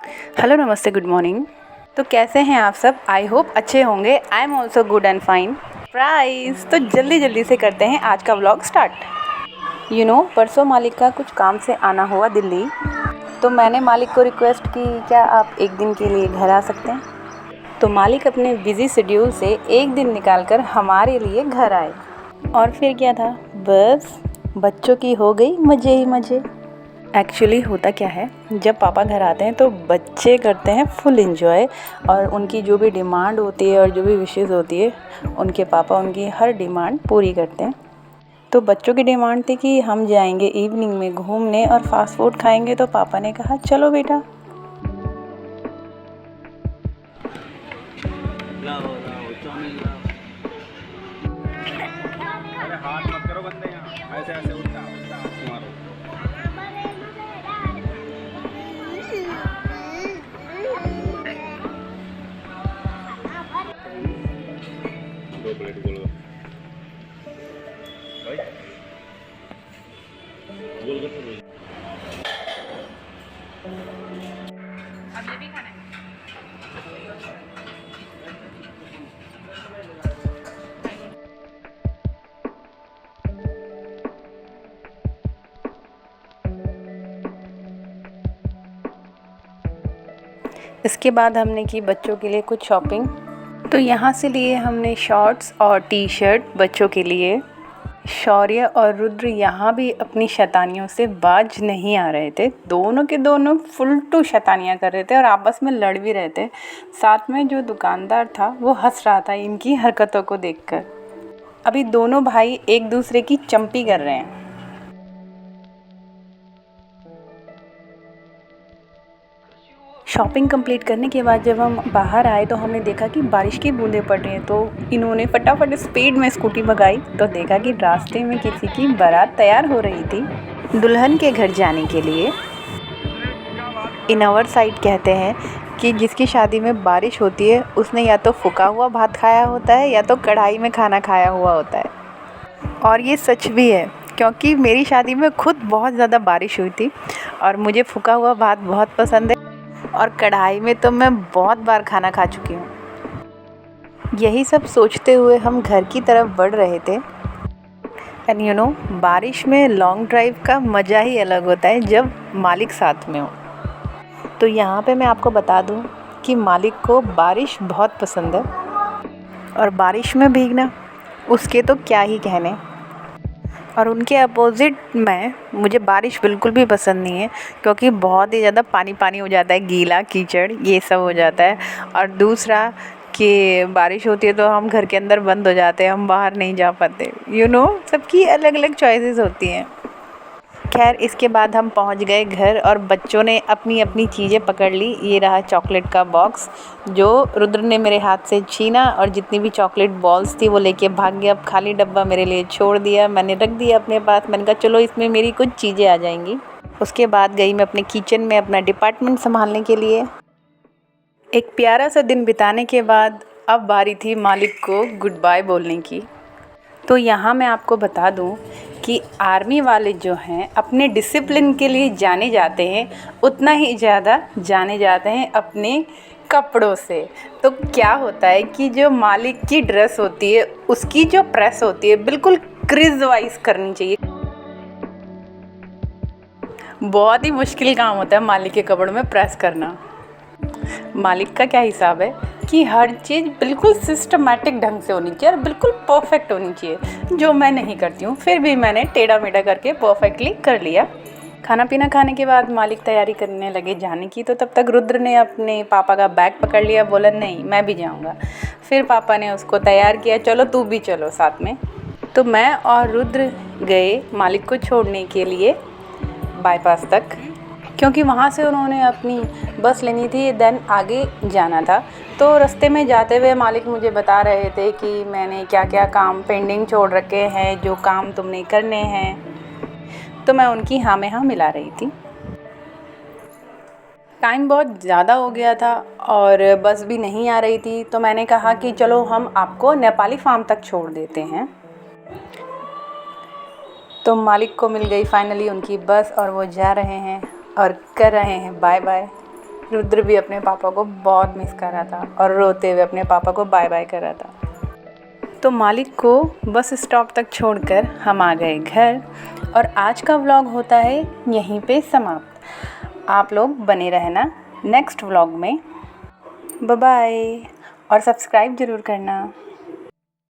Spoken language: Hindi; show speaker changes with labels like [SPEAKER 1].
[SPEAKER 1] हेलो, नमस्ते, गुड मॉर्निंग। तो कैसे हैं आप सब? आई होप अच्छे होंगे। I am also good and fine. Price तो जल्दी से करते हैं आज का व्लॉग स्टार्ट। परसों मालिक का कुछ काम से आना हुआ दिल्ली, तो मैंने मालिक को रिक्वेस्ट की क्या आप एक दिन के लिए घर आ सकते हैं। तो मालिक अपने बिज़ी शेड्यूल से एक दिन निकाल कर हमारे लिए घर आए। और फिर क्या था, बस बच्चों की हो गई मज़े ही मज़े। एक्चुअली होता क्या है, जब पापा घर आते हैं तो बच्चे करते हैं फुल एंजॉय, और उनकी जो भी डिमांड होती है और जो भी विशेज़ होती है, उनके पापा उनकी हर डिमांड पूरी करते हैं। तो बच्चों की डिमांड थी कि हम जाएंगे इवनिंग में घूमने और फास्ट फूड खाएंगे, तो पापा ने कहा चलो बेटा।
[SPEAKER 2] हाथ मत करो बंदे, यहाँ ऐसे ऐसे उल्टा उल्टा हाथ मारो। दो प्लेट गोलगप्पे भाई, गोलगप्पे अब ये भी खाना है।
[SPEAKER 1] इसके बाद हमने की बच्चों के लिए कुछ शॉपिंग। तो यहाँ से लिए हमने शॉर्ट्स और टी शर्ट बच्चों के लिए। शौर्य और रुद्र यहाँ भी अपनी शैतानियों से बाज नहीं आ रहे थे। दोनों के दोनों फुल टू शैतानियाँ कर रहे थे और आपस में लड़ भी रहे थे। साथ में जो दुकानदार था वो हंस रहा था इनकी हरकतों को देखकर। अभी दोनों भाई एक दूसरे की चंपी कर रहे हैं। शॉपिंग कंप्लीट करने के बाद जब हम बाहर आए तो हमने देखा कि बारिश की बूंदें पड़ रही हैं, तो इन्होंने फटाफट स्पीड में स्कूटी भगाई तो देखा कि रास्ते में किसी की बारात तैयार हो रही थी दुल्हन के घर जाने के लिए। इन आवर साइड कहते हैं कि जिसकी शादी में बारिश होती है उसने या तो फूका हुआ भात खाया होता है या तो कढ़ाई में खाना खाया हुआ होता है। और ये सच भी है, क्योंकि मेरी शादी में खुद बहुत ज़्यादा बारिश हुई थी और मुझे फूका हुआ भात बहुत पसंद है, और कढ़ाई में तो मैं बहुत बार खाना खा चुकी हूँ। यही सब सोचते हुए हम घर की तरफ बढ़ रहे थे। एंड बारिश में लॉन्ग ड्राइव का मज़ा ही अलग होता है जब मालिक साथ में हो। तो यहाँ पे मैं आपको बता दूँ कि मालिक को बारिश बहुत पसंद है, और बारिश में भीगना उसके तो क्या ही कहने। और उनके अपोज़िट मुझे बारिश बिल्कुल भी पसंद नहीं है, क्योंकि बहुत ही ज़्यादा पानी पानी हो जाता है, गीला कीचड़ ये सब हो जाता है। और दूसरा कि बारिश होती है तो हम घर के अंदर बंद हो जाते हैं, हम बाहर नहीं जा पाते। सबकी अलग अलग चॉइसेस होती हैं। खैर, इसके बाद हम पहुंच गए घर और बच्चों ने अपनी अपनी चीज़ें पकड़ ली। ये रहा चॉकलेट का बॉक्स जो रुद्र ने मेरे हाथ से छीना, और जितनी भी चॉकलेट बॉल्स थी वो लेके भाग गया। अब खाली डब्बा मेरे लिए छोड़ दिया, मैंने रख दिया अपने पास। मैंने कहा चलो इसमें मेरी कुछ चीज़ें आ जाएंगी। उसके बाद गई मैं अपने किचन में अपना डिपार्टमेंट संभालने के लिए। एक प्यारा सा दिन बिताने के बाद अब बारी थी मालिक को गुड बाय बोलने की। तो यहाँ मैं आपको बता दूँ कि आर्मी वाले जो हैं अपने डिसिप्लिन के लिए जाने जाते हैं, उतना ही ज़्यादा जाने जाते हैं अपने कपड़ों से। तो क्या होता है कि जो मालिक की ड्रेस होती है उसकी जो प्रेस होती है बिल्कुल क्रिज वाइज करनी चाहिए। बहुत ही मुश्किल काम होता है मालिक के कपड़ों में प्रेस करना। मालिक का क्या हिसाब है कि हर चीज़ बिल्कुल सिस्टमैटिक ढंग से होनी चाहिए और बिल्कुल परफेक्ट होनी चाहिए, जो मैं नहीं करती हूँ। फिर भी मैंने टेढ़ा मेढ़ा करके परफेक्टली कर लिया। खाना पीना खाने के बाद मालिक तैयारी करने लगे जाने की, तो तब तक रुद्र ने अपने पापा का बैग पकड़ लिया, बोला नहीं मैं भी जाऊँगा। फिर पापा ने उसको तैयार किया, चलो तू भी चलो साथ में। तो मैं और रुद्र गए मालिक को छोड़ने के लिए बाईपास तक, क्योंकि वहाँ से उन्होंने अपनी बस लेनी थी, देन आगे जाना था। तो रास्ते में जाते हुए मालिक मुझे बता रहे थे कि मैंने क्या क्या काम पेंडिंग छोड़ रखे हैं, जो काम तुमने करने हैं। तो मैं उनकी हाँ में हाँ मिला रही थी। टाइम बहुत ज़्यादा हो गया था और बस भी नहीं आ रही थी, तो मैंने कहा कि चलो हम आपको नेपाली फार्म तक छोड़ देते हैं। तो मालिक को मिल गई फाइनली उनकी बस, और वो जा रहे हैं और कर रहे हैं बाय बाय। रुद्र भी अपने पापा को बहुत मिस कर रहा था और रोते हुए अपने पापा को बाय बाय कर रहा था। तो मालिक को बस स्टॉप तक छोड़कर हम आ गए घर और आज का व्लॉग होता है यहीं पे समाप्त। आप लोग बने रहना नेक्स्ट व्लॉग में। बाय बाय और सब्सक्राइब ज़रूर करना।